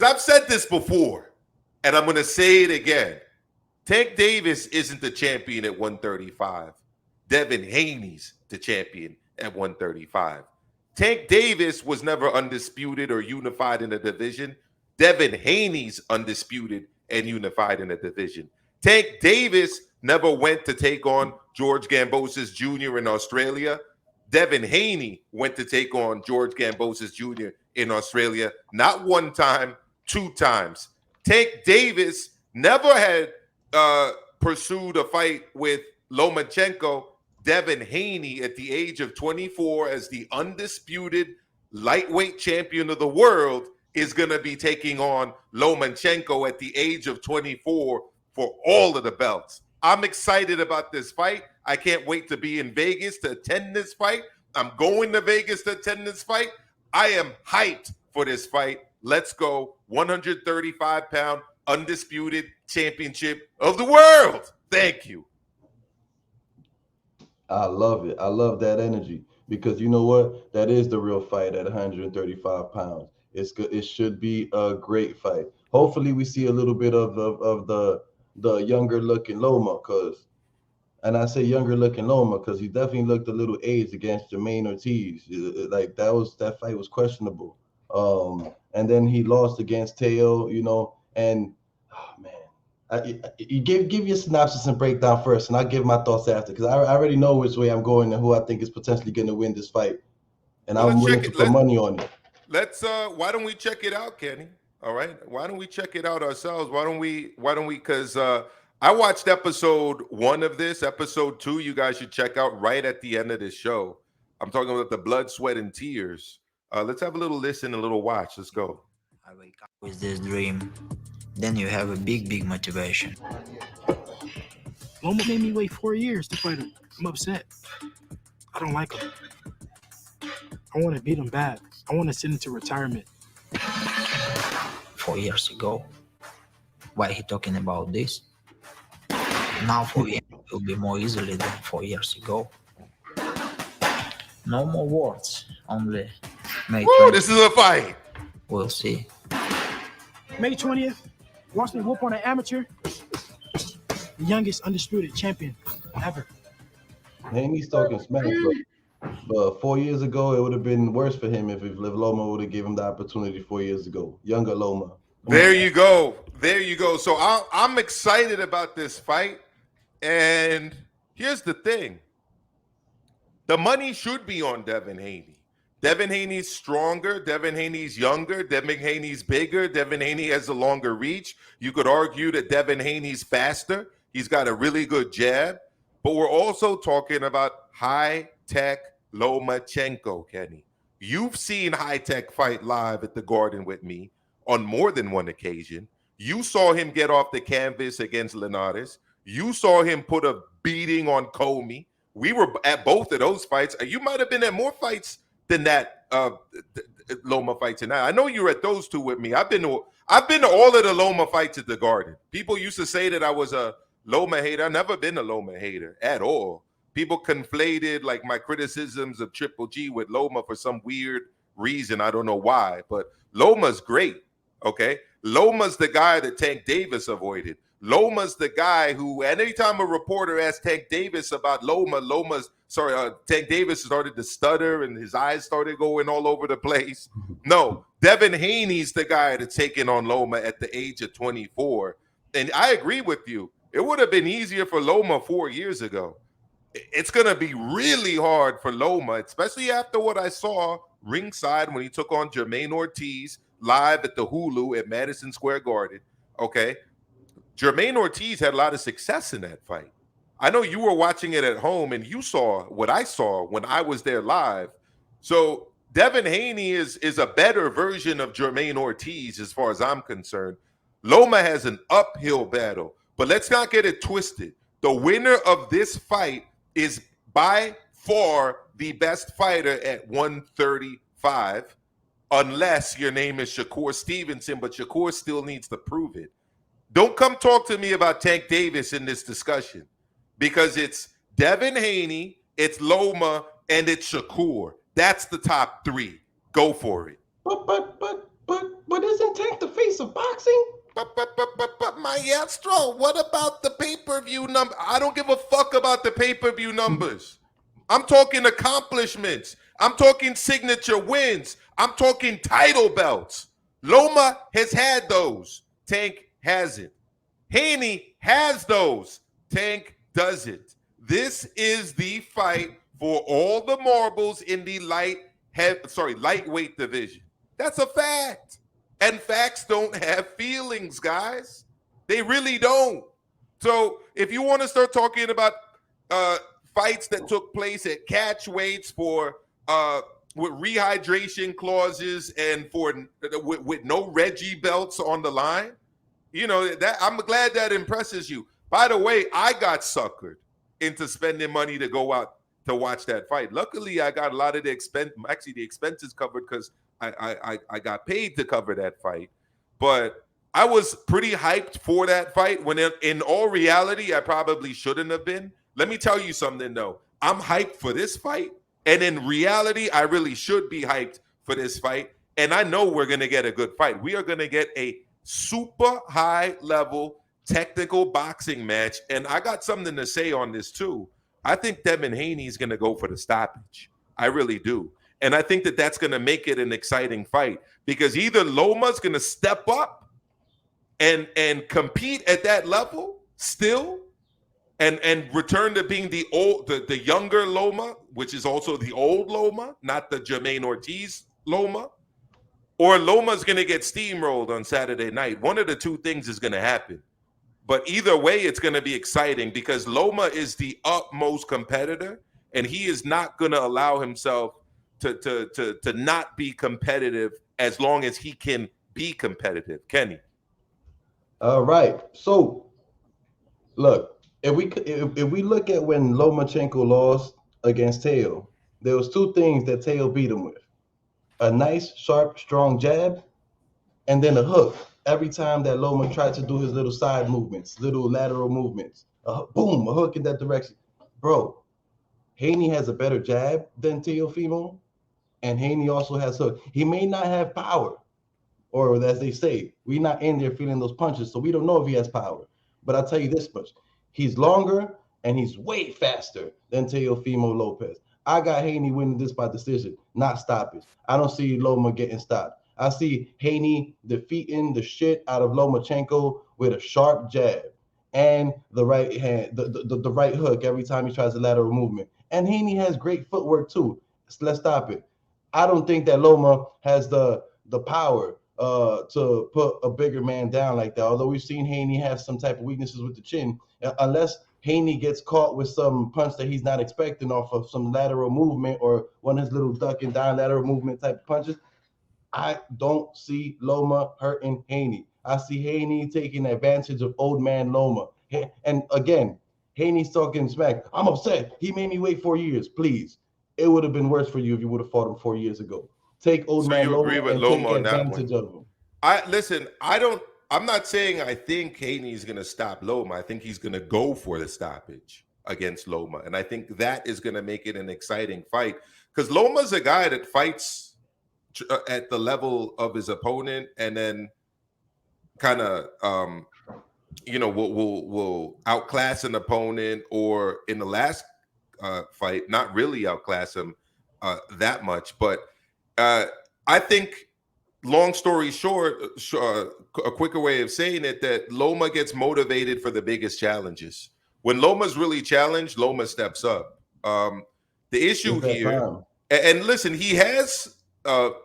I've said this before, and I'm going to say it again. Tank Davis isn't the champion at 135. Devin Haney's the champion at 135. Tank Davis was never undisputed or unified in a division. Devin Haney's undisputed and unified in a division. Tank Davis never went to take on George Gambosis Jr. in Australia. Devin Haney went to take on George Gambosis Jr. in Australia, not one time, two times. Tank Davis never had pursued a fight with Lomachenko. Devin Haney, at the age of 24, as the undisputed lightweight champion of the world, is going to be taking on Lomachenko at the age of 24 for all of the belts. I'm excited about this fight. I can't wait to be in Vegas to attend this fight. I'm going to Vegas to attend this fight. I am hyped for this fight. Let's go. 135-pound undisputed championship of the world. Thank you. I love it. I love that energy because you know what? That is the real fight at 135 pounds. It's good. It should be a great fight. Hopefully, we see a little bit of the younger looking Loma, and I say younger looking Loma because he definitely looked a little aged against Jermaine Ortiz. Like that fight was questionable. And then he lost against Teo, and oh man, you give your synopsis and breakdown first, and I'll give my thoughts after because I already know which way I'm going and who I think is potentially going to win this fight, and I'm willing to put money on it. Let's why don't we check it out, Kenny? All right, why don't we check it out ourselves? Why don't we because I watched episode 1 of this. Episode 2 you guys should check out right at the end of this show. I'm talking about the blood, sweat, and tears. Let's have a little listen, a little watch. Let's go. I wake up with this dream, then you have a big motivation. Loma made me wait 4 years to fight him. I'm upset. I don't like him. I want to beat him bad. I want to send him to retirement. 4 years ago, why he talking about this? Now for him it will be more easily than 4 years ago. No more words, only May 20th. This is a fight. We'll see. May 20th, watch me whoop on an amateur. The youngest undisputed champion ever. Haney's talking smack, but 4 years ago, it would have been worse for him if Loma would have given him the opportunity 4 years ago. Younger Loma. There you go. There you go. So I'm excited about this fight. And here's the thing. The money should be on Devin Haney. Devin Haney's stronger. Devin Haney's younger. Devin Haney's bigger. Devin Haney has a longer reach. You could argue that Devin Haney's faster. He's got a really good jab. But we're also talking about high-tech Lomachenko, Kenny. You've seen high-tech fight live at the Garden with me on more than one occasion. You saw him get off the canvas against Linares. You saw him put a beating on Comey. We were at both of those fights. You might have been at more fights than that Loma fight tonight. I know you were at those two with me. I've been to all of the Loma fights at the Garden. People used to say that I was a Loma hater. I've never been a Loma hater at all. People conflated like my criticisms of Triple G with Loma for some weird reason. I don't know why, but Loma's great. Okay, Loma's the guy that Tank Davis avoided. Loma's the guy who, anytime a reporter asked Tank Davis about Tank Davis started to stutter and his eyes started going all over the place. No, Devin Haney's the guy that's taking on Loma at the age of 24. And I agree with you. It would have been easier for Loma 4 years ago. It's going to be really hard for Loma, especially after what I saw ringside when he took on Jermaine Ortiz live at the Hulu at Madison Square Garden. Okay. Jermaine Ortiz had a lot of success in that fight. I know you were watching it at home and you saw what I saw when I was there live. So Devin Haney is a better version of Jermaine Ortiz as far as I'm concerned. Loma has an uphill battle, but let's not get it twisted. The winner of this fight is by far the best fighter at 135, unless your name is Shakur Stevenson, but Shakur still needs to prove it. Don't come talk to me about Tank Davis in this discussion because it's Devin Haney, it's Loma, and it's Shakur. That's the top three. Go for it. But isn't Tank the face of boxing? But Maestro, what about the pay-per-view number? I don't give a fuck about the pay-per-view numbers. I'm talking accomplishments. I'm talking signature wins. I'm talking title belts. Loma has had those. Tank hasn't. Haney has those. Tank doesn't. This is the fight for all the marbles in the lightweight division. That's a fact. And facts don't have feelings, guys. They really don't. So if you want to start talking about fights that took place at catch weights for with rehydration clauses and with no Reggie belts on the line, that I'm glad that impresses you. By the way, I got suckered into spending money to go out to watch that fight. Luckily, I got a lot of the expenses covered because I got paid to cover that fight. But I was pretty hyped for that fight when in all reality, I probably shouldn't have been. Let me tell you something, though. I'm hyped for this fight. And in reality, I really should be hyped for this fight. And I know we're going to get a good fight. We are going to get a super high level technical boxing match. And I got something to say on this, too. I think Devin Haney is going to go for the stoppage. I really do. And I think that that's going to make it an exciting fight because either Loma's going to step up and compete at that level still and return to being the younger Loma, which is also the old Loma, not the Jermaine Ortiz Loma, or Loma's going to get steamrolled on Saturday night. One of the two things is going to happen. But either way, it's going to be exciting because Loma is the utmost competitor, and he is not going to allow himself to not be competitive as long as he can be competitive. Kenny. All right. So, look, if we look at when Lomachenko lost against Teo, there was two things that Teo beat him with: a nice, sharp, strong jab, and then a hook. Every time that Loma tried to do his little side movements, little lateral movements, boom, a hook in that direction. Bro, Haney has a better jab than Teofimo, and Haney also has hook. He may not have power, or as they say, we're not in there feeling those punches, so we don't know if he has power. But I'll tell you this much: he's longer and he's way faster than Teofimo Lopez. I got Haney winning this by decision, not stoppage. I don't see Loma getting stopped. I see Haney defeating the shit out of Lomachenko with a sharp jab and the right hand, the right hook every time he tries a lateral movement. And Haney has great footwork too. So let's stop it. I don't think that Loma has the power to put a bigger man down like that. Although we've seen Haney have some type of weaknesses with the chin, unless Haney gets caught with some punch that he's not expecting off of some lateral movement or one of his little duck and down lateral movement type of punches. I don't see Loma hurting Haney. I see Haney taking advantage of old man Loma. And again, Haney's talking smack. I'm upset. He made me wait 4 years. Please. It would have been worse for you if you would have fought him 4 years ago. Take old man Loma and take advantage of him. I'm not saying I think Haney's going to stop Loma. I think he's going to go for the stoppage against Loma. And I think that is going to make it an exciting fight because Loma's a guy that fights at the level of his opponent and then kind of will outclass an opponent, or in the last fight not really outclass him that much. But I think, long story short, a quicker way of saying it, that Loma gets motivated for the biggest challenges. When Loma's really challenged, Loma steps up. The issue here, and listen, he has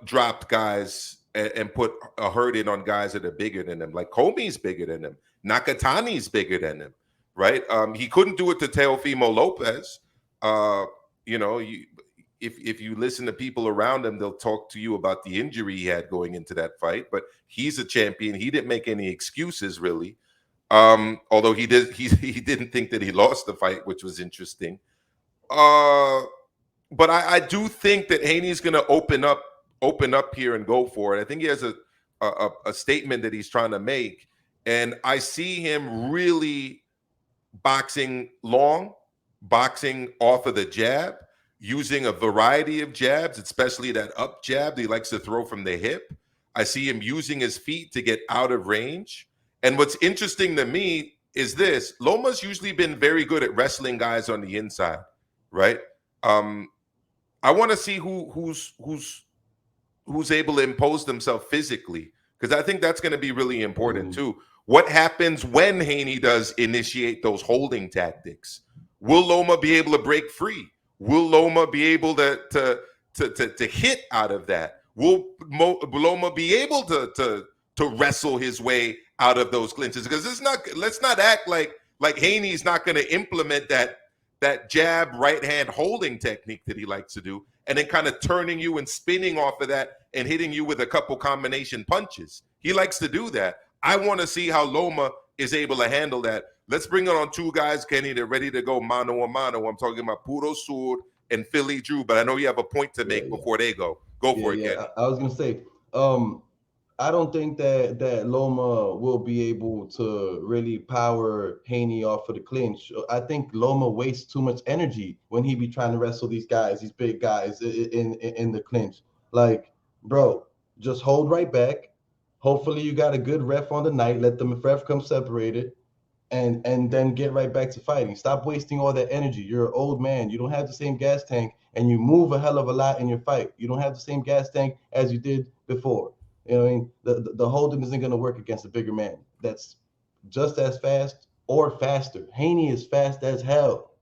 dropped guys and put a hurt in on guys that are bigger than him. Like Comey's bigger than him. Nakatani's bigger than him, right? He couldn't do it to Teofimo Lopez. If you listen to people around him, they'll talk to you about the injury he had going into that fight. But he's a champion. He didn't make any excuses, really. Although he didn't think that he lost the fight, which was interesting. But I do think that Haney's going to open up here and go for it. I think he has a statement that he's trying to make, and I see him really boxing long, boxing off of the jab, using a variety of jabs, especially that up jab that he likes to throw from the hip. I see him using his feet to get out of range. And what's interesting to me is this: Loma's usually been very good at wrestling guys on the inside, right? I want to see who's able to impose themselves physically, because I think that's going to be really important too. What happens when Haney does initiate those holding tactics? Will Loma be able to break free? Will Loma be able to hit out of that? Will Loma be able to wrestle his way out of those clinches? Because it's not. Let's not act like Haney's not going to implement that jab right hand holding technique that he likes to do, and then kind of turning you and spinning off of that and hitting you with a couple combination punches. He likes to do that. I want to see how Loma is able to handle that. Let's bring it on two guys, Kenny. They're ready to go mano a mano. I'm talking about Puro Sur and Philly Drew, but I know you have a point to make before they go. Go for it, Kenny. I was gonna say, I don't think that Loma will be able to really power Haney off of the clinch. I think Loma wastes too much energy when he be trying to wrestle these guys, these big guys in the clinch. Like, bro, just hold right back. Hopefully you got a good ref on the night. Let the ref come separated, and then get right back to fighting. Stop wasting all that energy. You're an old man. You don't have the same gas tank, and you move a hell of a lot in your fight. You don't have the same gas tank as you did before. You know what I mean? The holding isn't going to work against a bigger man that's just as fast or faster. Haney is fast as hell.